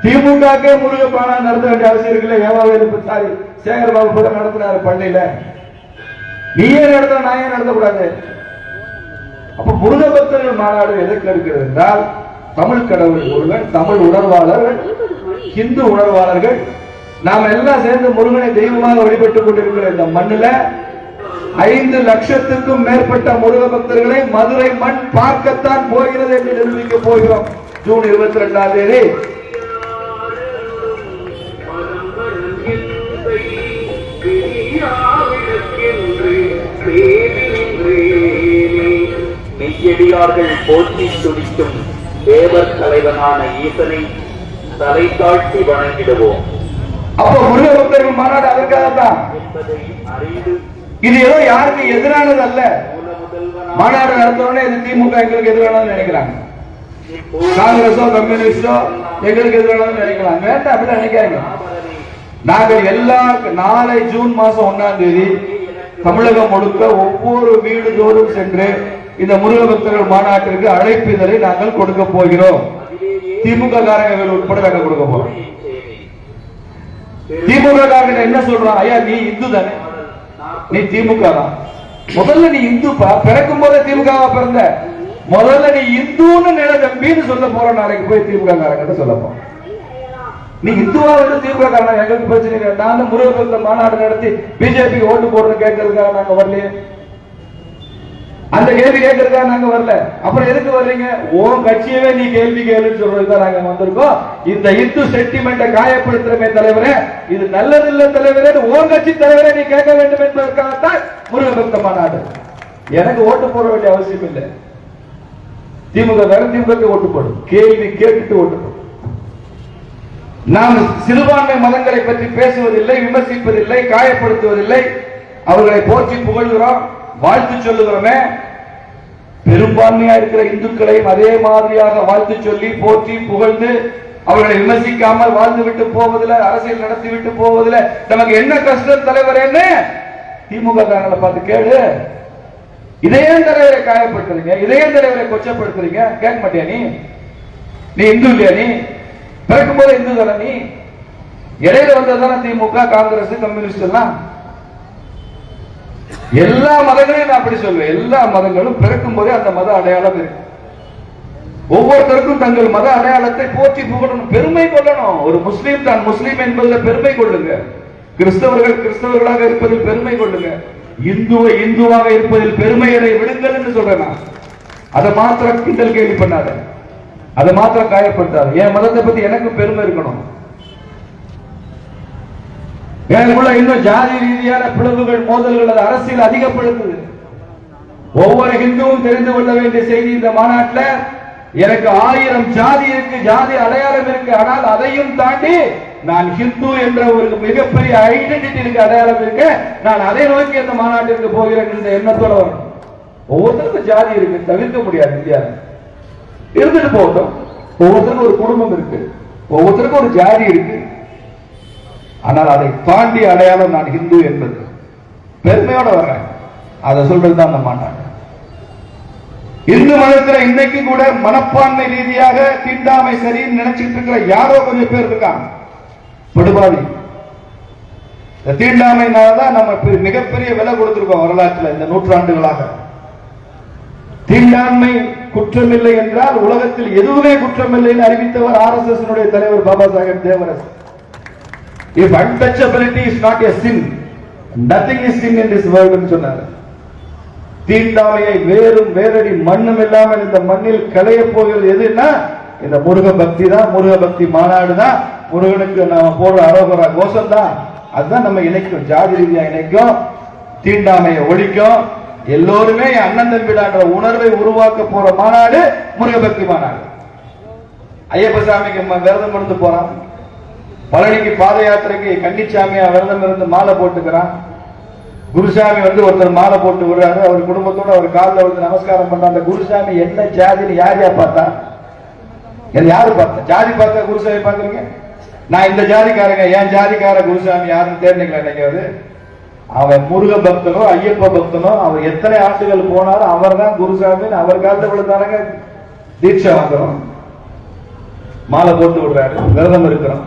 திமுக முருக மாநாடு நடத்த வேண்டிய அவசியம் இருக்குல்ல? ஏவாவேலு சாரி சேகர் பாபு கூட நடத்தினாரு பள்ளியில, நீயே நடத்த நான் ஏன் நடத்தக்கூடாது? அப்ப முருக பக்தர்கள் மாநாடு எதற்கு இருக்கிறது என்றால், தமிழ் கடவுள் முருகன், தமிழ் உணர்வாளர்கள், இந்து உணர்வாளர்கள் நாம் எல்லாம் சேர்ந்து முருகனை தெய்வமாக வழிபட்டுக் கொண்டிருக்கிற இந்த மண்ணில 5 லட்சத்துக்கும் மேற்பட்ட முருக பக்தர்களை மதுரை மண் பார்க்கத்தான் போகிறது என்று நிரூபிக்க போகிறோம். ஜூன் 22ஆம் தேதி மெய்யடியார்கள் போற்றி துடிக்கும் தேவர் தலைவனான ஈசனை தலை தாழ்த்தி வணங்கிடுவோம். அப்போ முருக பக்தர்கள் மாநாடு அதற்காகத்தான் என்பதை அறிந்து, இது ஏதோ யாருக்கு எதிரானது அல்ல. மாநாடு நடத்தணும்னு இது திமுக எங்களுக்கு எதிரானது நினைக்கிறாங்க, காங்கிரஸோ கம்யூனிஸ்டோ எங்களுக்கு எதிரானது நினைக்கிறாங்க. வேண்டாம், அப்படி நினைக்காங்க. நாங்கள் எல்லா நாளை ஜூன் மாசம் 1ஆம் தேதி தமிழகம் முழுக்க ஒவ்வொரு வீடு தோறும் சென்று இந்த முருக பக்தர்கள் மாநாட்டிற்கு அழைப்பிதழை நாங்கள் கொடுக்க போகிறோம். திமுக காரங்க உட்பட நாங்கள் கொடுக்க போறோம். திமுக காரங்க என்ன சொல்றான்? ஐயா நீ இந்து தானே, நீ திமுக தான். முதல்ல நீ இந்து, பிறக்கும் போதே திமுக பிறந்த, முதல்ல நீ இந்துன்னு நிலை தம்பின்னு சொல்ல போற. நாளைக்கு போய் திமுக காரங்க சொல்ல போறோம், நீ இந்துவா வந்து திமுக காரணம் எங்களுக்கு பிரச்சனை இல்லை. நான் முருகபக்த மாநாடு நடத்தி பிஜேபி ஓட்டு போடுறது கேட்கறதுக்காக நாங்க வரலையே, அந்த கேள்வி கேட்கறதுக்காக நாங்க வரல. அப்புறம் எதுக்கு வர்றீங்க? உன் கட்சியவே நீ கேள்வி கேளுன்னு சொல்றதுதான் நாங்க வந்திருக்கோம். இந்த இந்து சென்டிமெண்ட்டை காயப்படுத்துறமே தலைவரே, இது நல்லதில்லை தலைவரே, உன் கட்சி தலைவரே நீ கேட்க வேண்டும் என்பதற்காகத்தான் முருகபக்த மாநாடு. எனக்கு ஓட்டு போட வேண்டிய அவசியம் இல்லை. திமுக வேற திமுக ஓட்டு போடும், கேள்வி கேட்டுட்டு ஓட்டு போடும். நாம் சிறுபான்மை மதங்களை பற்றி பேசுவதில்லை, விமர்சிப்பதில்லை, காயப்படுத்துவதில்லை. அவர்களை போற்றி புகழ்கிறோம், வாழ்த்து சொல்லுகிறோமே. பெரும்பான்மையா இருக்கிற இந்துக்களையும் அதே மாதிரியாக வாழ்த்து சொல்லி போற்றி புகழ்ந்து அவர்களை விமர்சிக்காமல் வாழ்ந்து விட்டு போவதில், அரசியல் நடத்தி விட்டு போவதில் நமக்கு என்ன கஷ்டம் தலைவரேன்னு திமுக காரங்களை பார்த்து கேளு. இதே தலைவரை காயப்படுத்துறீங்க, இதே தலைவரை கொச்சப்படுத்துறீங்க, கேட்க மாட்டியா? நீ இந்து இல்லையா? நீ பிறக்கும் போது இந்து தானே? நீ இடையில வந்ததான திமுக, காங்கிரஸ், கம்யூனிஸ்ட் எல்லாம். எல்லா மதங்களையும் நான் அப்படி சொல்வேன், எல்லா மதங்களும் பிறக்கும் போதே அந்த மத அடையாளம் இருக்கு. ஒவ்வொருத்தருக்கும் தங்கள் மத அடையாளத்தை போற்றி புகழணும், பெருமை கொள்ளணும். ஒரு முஸ்லீம் தான் முஸ்லீம் என்பதில் பெருமை கொள்ளுங்க, கிறிஸ்தவர்கள் கிறிஸ்தவர்களாக இருப்பதில் பெருமை கொள்ளுங்க, இந்துவை இந்துவாக இருப்பதில் பெருமையை விடுங்கள் என்று சொல்றேன். அதை மாத்திரம் கிண்டல் கேள்வி பண்ணாத, அதை மாத்திரம் காயப்படுத்தாது. என் மதத்தை பத்தி எனக்கு பெருமை இருக்கணும். எனக்குள்ள இன்னும் ஜாதி ரீதியான பிளவுகள், மோதல்கள், அது அரசியல் அதிகப்படுத்துது. ஒவ்வொரு ஹிந்துவும் தெரிந்து கொள்ள வேண்டிய செய்தி இந்த மாநாட்டில், எனக்கு 1000 ஜாதி இருக்கு, ஜாதி அடையாளம் இருக்கு, ஆனால் அதையும் தாண்டி நான் ஹிந்து என்ற ஒரு மிகப்பெரிய ஐடென்டிட்டி இருக்கு, அடையாளம் இருக்கு. நான் அதை நோக்கி அந்த மாநாட்டிற்கு போகிறேன் என்ற எண்ணத்தோட வரணும். ஒவ்வொருத்தருக்கும் ஜாதி இருக்கு, தவிர்க்க முடியாது. இந்தியாவில் இருந்துட்டு போகட்டும். ஒவ்வொருத்தருக்கும் ஒரு குடும்பம் இருக்கு, ஒவ்வொருத்தருக்கும் ஒரு ஜாதி இருக்கு. ஆனால் அதை தாண்டி அடையாளம் நான் ஹிந்து என்பது பெருமையோட வர்றேன். அதை சொல்றதுதான் அந்த மாநாடு. இந்து மதத்தில் இன்னைக்கு கூட மனப்பான்மை ரீதியாக தீண்டாமை சரின்னு நினைச்சிட்டு இருக்கிற யாரோ கொஞ்சம் பேர் இருக்காங்க, படுபாவி. தீண்டாமைனாலதான் நம்ம மிகப்பெரிய விலை கொடுத்திருக்கோம் வரலாற்றில் இந்த நூற்றாண்டுகளாக. தீண்டாண்மை குற்றமில்லை என்றால் உலகத்தில் எதுவுமே குற்றமில்லைன்னு அறிவித்தவர் RSS தலைவர் Baba Saheb Deoras. If untouchability is not a sin, nothing is sin in this world என்று சொன்னார். தீண்டாமையை வேறும் வேரடி மண்ணும் இல்லாமல் இந்த மண்ணில் களைய போகிறது எதுன்னா இந்த முருக பக்தி தான், முருக பக்தி மாநாடு தான். முருகனுக்கு நாம போடுற அரோகரா கோஷம் தான். அதுதான் நம்ம இணைக்கும், ஜாதி ரீதியா இணைக்கும், தீண்டாமையை ஒழிக்கும். எல்லோருமே அண்ணன் தம்பிடான்ற உணர்வை உருவாக்க போற மாநாடு முருகபக்தி மாநாடு. ஐயப்ப சாமிக்கு விரதம் இருந்து போறான், பழனிக்கு பாத யாத்திரைக்கு கன்னிச்சாமியா விரதம் இருந்து மாலை போட்டுக்கிறான். குருசாமி ஒருத்தர் மாலை போட்டு விடுறாரு, அவர் குடும்பத்தோட அவர் காலில் வந்து நமஸ்காரம் பண்ற. அந்த குருசாமி என்ன ஜாதின்னு யார் பார்த்தா? யாரு பார்த்தா? ஜாதி பார்த்தா குருசாமி பாக்குறீங்க? நான் இந்த ஜாதிக்காரங்க, என் ஜாதிக்கார குருசாமி யாருன்னு தேர்ந்தீங்களா நினைக்காது? அவன் முருக பக்தனோ ஐயப்ப பக்தனோ அவர் எத்தனை ஆண்டுகள் போனாலும் அவர் தான் குருசாமி. அவர் காலத்தை விழுந்தாரங்க தீட்சை வாங்குறோம், மாலை போட்டு விடுறாரு, விரதம் இருக்கிறோம்.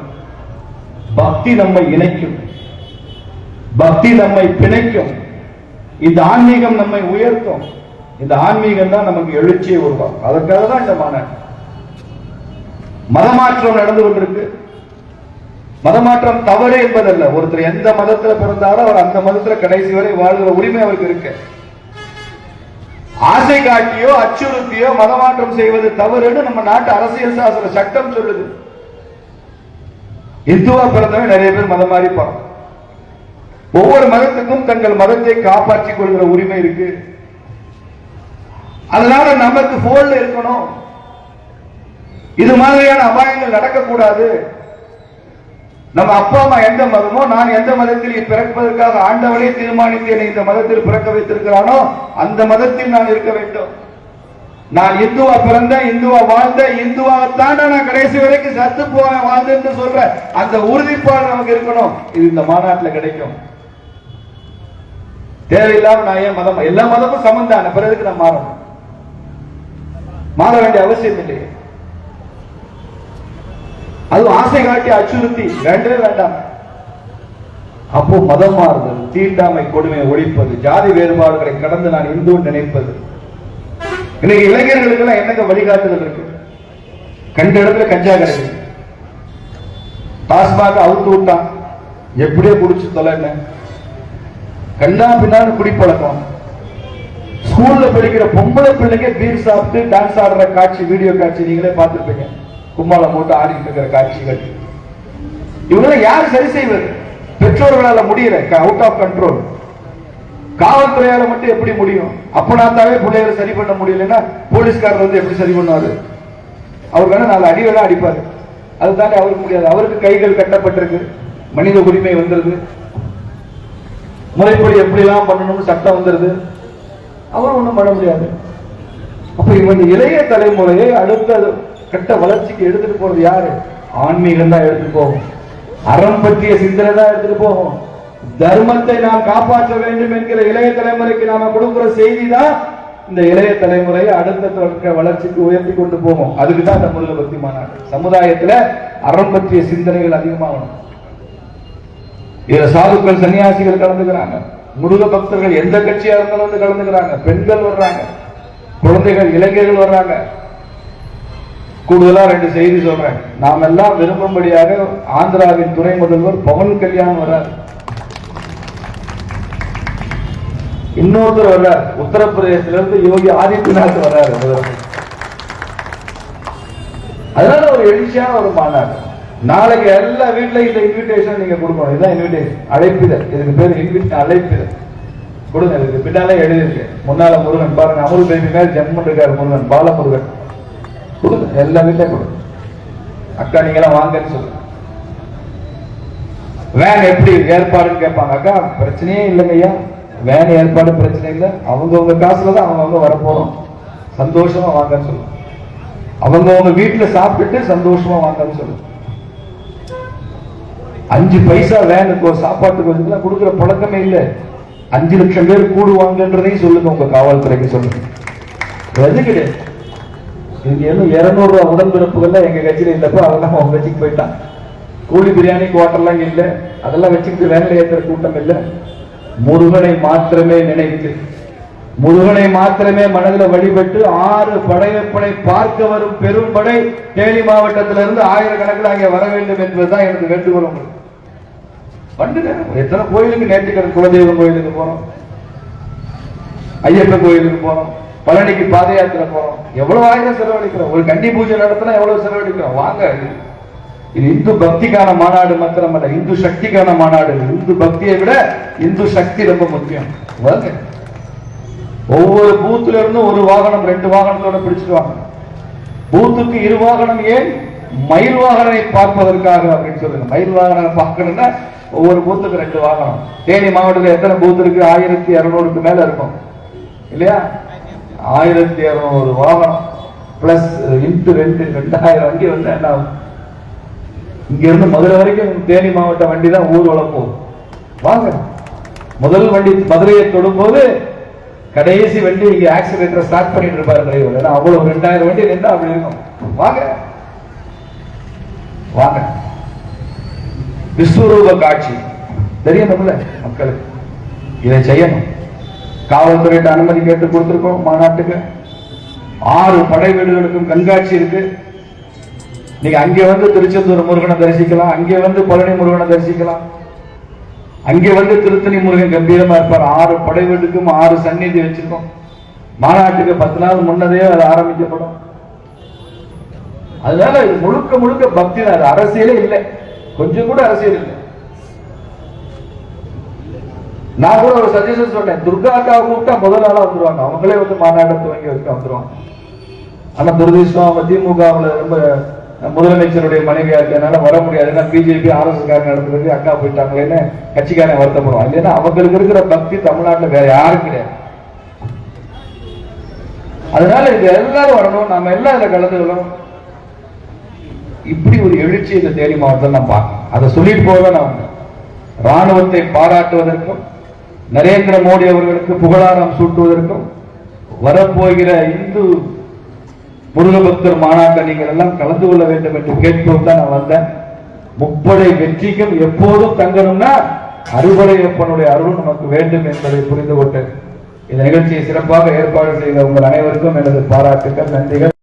பக்தி நம்மை இணைக்கும், பக்தி நம்மை பிணைக்கும், இந்த ஆன்மீகம் நம்மை உயர்த்தும். இந்த ஆன்மீகம் தான் நமக்கு எழுச்சியை உருவாக்கும். அதற்காக தான் இந்த மாநாடு. மதமாற்றம் நடந்து கொண்டிருக்கு. மதமாற்றம் தவறு என்பதல்ல. ஒருத்தர் எந்த மதத்தில் பிறந்தாரோ அவர் அந்த மதத்தில் கடைசி வரை வாழ்கிற உரிமை அவருக்கு இருக்கு. ஆசை காட்டியோ அச்சுறுத்தியோ மதமாற்றம் செய்வது தவறுன்னு நம்ம நாட்டு அரசியல் சாசன சட்டம் சொல்லுது. இந்துவா பிறந்தவன் நிறைய பேர் மதம் மாறி போறான். ஒவ்வொரு மதத்துக்கும் தங்கள் மதத்தை காப்பாற்றிக் கொள்கிற உரிமை இருக்கு. அதனால நமக்கு போல்ல இருக்கணும். இது மாதிரியான அபாயங்கள் நடக்கக்கூடாது. நம்ம அப்பா அம்மா எந்த மதமோ, நான் எந்த மதத்தில் பிறப்பதற்காக ஆண்டவனே தீர்மானித்து என்னை இந்த மதத்தில் பிறக்க வைத்திருக்கிறானோ அந்த மதத்தில் நான் இருக்க வேண்டும். நான் இந்துவா பிறந்த, இந்துவா வாழ்ந்த, இந்துவாகத்தான் நான் கடைசி வரைக்கும் சத்து போவேன் வாழ்ந்து சொல்ற அந்த உறுதிப்பாடு நமக்கு இருக்கணும். இது இந்த மாநாட்டில் கிடைக்கும். தேவையில்லாம நான் ஏன் மதம், எல்லா மதமும் சமந்தான பிறகு நான் மாறணும், மாற வேண்டிய அவசியம் இல்லையே. அது ஆசை காட்டி அச்சுறுத்தி வேண்டவே வேண்டாம். அப்போ மதம் மாறுதல், தீண்டாமை கொடுமையை ஒழிப்பது, ஜாதி வேறுபாடுகளை கடந்து நான் இந்து நினைப்பது. இன்னைக்கு இளைஞர்களுக்கு எல்லாம் என்னங்க வழிகாட்டுதல் இருக்கு? கண்ட இடத்துல கஞ்சா கிடைக்குது, டாஸ்மாக அவுத்து விட்டான், எப்படியோ குடிச்சு தொலைன, கண்ணா பின்னான்னு குடிப்பழக்கம். ஸ்கூல்ல படிக்கிற பொம்பளை பிள்ளைங்க பீர் சாப்பிட்டு டான்ஸ் ஆடுற காட்சி, வீடியோ காட்சி நீங்களே பார்த்திருப்பீங்க. கும்மாளம் போட்டு ஆடிட்டு இருக்கிற காட்சிகள். இவங்களை யார் சரி செய்வது? பெற்றோர்களால முடியல, அவுட் ஆஃப் கண்ட்ரோல். காவல்துறையால மட்டும் எப்படி முடியும்? அப்பனாத்தாவே பிள்ளைகளை சரி பண்ண முடியலன்னா போலீஸ்காரர் வந்து எப்படி சரி பண்ணுவாரு? அவர் வேணா 4 அடி வேணா அடிப்பாரு, அது தானே அவருக்கு முடியாது. அவருக்கு கைகள் கட்டப்பட்டிருக்கு, மனித உரிமை வந்துருது, முறைப்படி எப்படி எல்லாம் பண்ணணும்னு சட்டம் வந்துருது, அவர் ஒண்ணும் பண்ண முடியாது. அப்ப இவன் இளைய தலைமுறையை அடுத்த கட்ட வளர்ச்சிக்கு எடுத்துட்டு போறது யாரு? ஆன்மீகம் தான் எடுத்துட்டு போகும், அறம் பற்றிய சிந்தனை தான் எடுத்துட்டு போகும். தர்மத்தை நாம் காப்பாற்ற வேண்டும் என்கிற இளைய தலைமுறைக்கு நாம கொடுக்கிற செய்தி தான் இந்த இளைய தலைமுறையை அடுத்த வளர்ச்சிக்கு உயர்த்தி கொண்டு போகும். அதுக்கு தான் இந்த முருக பக்தி மாநாடு. சமுதாயத்துல அறம் பற்றிய சிந்தனைகள் அதிகமாகணும். இதுல சாதுக்கள், சன்னியாசிகள் கலந்துக்கிறாங்க, முருக பக்தர்கள் எந்த கட்சியா இருந்தாலும் வந்து கலந்துக்கிறாங்க, பெண்கள் வர்றாங்க, குழந்தைகள், இளைஞர்கள் வர்றாங்க. கூடுதலா 2 செய்தி சொல்றேன். நாம் எல்லாம் விரும்பும்படியாக ஆந்திராவின் துணை முதல்வர் பவன் கல்யாண் வர்றார், இன்னொருத்தர் வர்றார், உத்தரப்பிரதேசத்திலிருந்து யோகி ஆதித்யநாத் வர்றாரு. அதனால ஒரு எழுச்சியான ஒரு மாநாடு. நாளைக்கு எல்லா வீட்லயும் இந்த இன்விடேஷன் நீங்க கொடுக்கணும். இதுதான் இன்விடேஷன், அழைப்பிதழ். இதுக்கு பேர் அழைப்பிதழ். கொடுங்க. இதுக்கு பின்னாலே எழுதிருக்கு, முன்னால முருகன் பாருங்க, அமுல் பேபி மேல் ஜென்மன் இருக்காரு முருகன், பாலமுருகன். கொடுங்க, எல்லா வீட்லயும் கொடுங்க. அக்கா நீங்க எல்லாம் வாங்கன்னு சொல்லுங்க. வேன் எப்படி ஏற்பாடுன்னு கேட்பாங்க. அக்கா பிரச்சனையே இல்லைங்க ஐயா, வேன் ஏற்பாடு பிரச்சனை இல்லை, அவங்கவுங்க காசுலதான் அவங்கவுங்க வரப்போறோம், சந்தோஷமா வாங்கன்னு சொல்லுங்க. அவங்கவுங்க வீட்டுல சாப்பிட்டுட்டு சந்தோஷமா வாங்கன்னு சொல்லுங்க. 5 பைசா வேனுக்கு ஒரு சாப்பாட்டுக்கு வந்து கொடுக்கிற பழக்கமே இல்லை. 5 லட்சம் பேர் கூடுவாங்கன்றதையும் சொல்லுங்க, உங்க காவல்துறைக்கு சொல்லுங்க. எது கிடையாது. இது 200 ரூபாய் உடன்பிறப்புகள்ல எங்க கட்சியில இல்லப்ப அதெல்லாம் அவங்க கட்சிக்கு போயிட்டான். கூலி பிரியாணி குவார்டர்லாம் இல்லை, அதெல்லாம் வச்சுக்கிட்டு வேன்ல ஏற்றுற கூட்டம் இல்லை. முருகனை மாத்திரமே நினைத்து, முருகனை மாத்திரமே மனதில் வழிபட்டு 6 படையப்படை பார்க்க வரும் பெரும் படை தேனி மாவட்டத்திலிருந்து 1000 கணக்கில் அங்கே வர வேண்டும் என்பதுதான் எனக்கு வேண்டுகோள். உங்களுக்கு வந்துங்க. எத்தனை கோயிலுக்கு நேற்றுக்கடன் குலதெய்வம் கோயிலுக்கு போறோம், ஐயப்பன் கோயிலுக்கு போறோம், பழனிக்கு பாத யாத்திரை போறோம். எவ்வளவு ஆயிரம் செலவழிக்கிறோம். ஒரு கன்னி பூஜை நடத்தினா எவ்வளவு செலவழிக்கிறோம். வாங்க, இது இந்து பக்திக்கான மாநாடு மாத்திரமல்ல, இந்து சக்திக்கான மாநாடு. இந்து பக்தியை விட இந்து சக்தி ரொம்ப முக்கியம். வாங்க, ஒவ்வொரு பூத்துல இருந்தும் ஒரு வாகனம் 2 வாகனத்தோட பிடிச்சிருவாங்க. பூத்துக்கு 2 வாகனம். ஏன்? மயில் வாகனை பார்ப்பதற்காக அப்படின்னு சொல்லுங்க. மயில் வாகனம் பார்க்கணும்னா ஒவ்வொரு பூத்துக்கு 2 வாகனம். தேனி மாவட்டத்தில் எத்தனை பூத்து இருக்கு? 1200க்கு மேல இருக்கும் இல்லையா? 1200 வாகனம். பிளஸ் இன்ட்டு 2000 வண்டி வந்து என்ன ஆகும்? இங்க இருந்து மதுரை வரைக்கும் தேனி மாவட்ட வண்டி தான் ஊர்வலம் போகும். வாங்க, முதல் வண்டி மதுரையை தொடும்போது கடைசி வண்டி இங்க ஆக்சிடென்ட் ஸ்டார்ட் பண்ணிட்டு இருப்பாரு டிரைவர். ஏன்னா அவ்வளவு 2000 வண்டி நின்றா அப்படி இருக்கும். வாங்க வாங்க. விஸ்வரூப காட்சி தெரியணும்ல மக்களுக்கு, இதை செய்யணும். காவல்துறையிட்ட அனுமதி கேட்டு கொடுத்திருக்கோம். மாநாட்டுக்கு 6 படை வீடுகளுக்கும் கண்காட்சி இருக்கு. நீங்க அங்கே வந்து திருச்செந்தூர் முருகனை தரிசிக்கலாம், அங்கே வந்து பழனி முருகனை தரிசிக்கலாம், அங்கே வந்து திருத்தணி முருகன் கம்பீரமா இருப்பார். 6 படை வீட்டுக்கும் 6 சந்நிதி வச்சிருக்கோம். மாநாட்டுக்கு 10 நாள் முன்னதே அது ஆரம்பிக்கப்படும். அதனால இது முழுக்க முழுக்க பக்தி தான். அது அரசியலே இல்லை, கொஞ்சம் கூட அரசியல் இல்லை. நான் கூட ஒரு சஜஷன் சொன்னேன், துர்கா அக்காவை கூப்பிட்டா முதல் நாளா வந்துருவாங்க, அவங்களே வந்து மாநாட்டை துவங்கி வச்சு வந்துருவாங்க. ஆனா துரதிருஷ்டம் அவங்க திமுகவில் ரொம்ப முதலமைச்சருடைய மனைவியா இருக்கிறதுனால வர முடியாது. ஏன்னா பிஜேபி RSS காரங்க நடத்துறது அக்கா போயிட்டாங்களேன்னு கட்சிக்காரன் வருத்தப்படுவாங்க. இல்லைன்னா அவங்களுக்கு இருக்கிற பக்தி தமிழ்நாட்டில் வேற யாரும் கிடையாது. அதனால இது எல்லாரும் வரணும், நாம எல்லாம் இதில் கலந்துக்கணும். இப்படி ஒரு எழுச்சி இந்த தேனி மாவட்டத்தில் நான் பார்க்கணும். அதை சொல்லிட்டு போக நான் ராணுவத்தை பாராட்டுவதற்கும் நரேந்திர மோடி அவர்களுக்கு புகழாரம் சூட்டுவதற்கும் வரப்போகிற இந்து முருகபக்தர் மாநாட்டை நீங்கள் எல்லாம் கலந்து கொள்ள வேண்டும் என்று கேட்போம் தான் நான் வந்தேன். முப்படை வெற்றிக்கும் எப்போதும் தங்கணும்னா அறுபடையப்பனுடைய அருள் நமக்கு வேண்டும் என்பதை புரிந்து கொண்டு இந்த நிகழ்ச்சியை சிறப்பாக ஏற்பாடு செய்த உங்கள் அனைவருக்கும் எனது பாராட்டுக்கள், நன்றிகள்.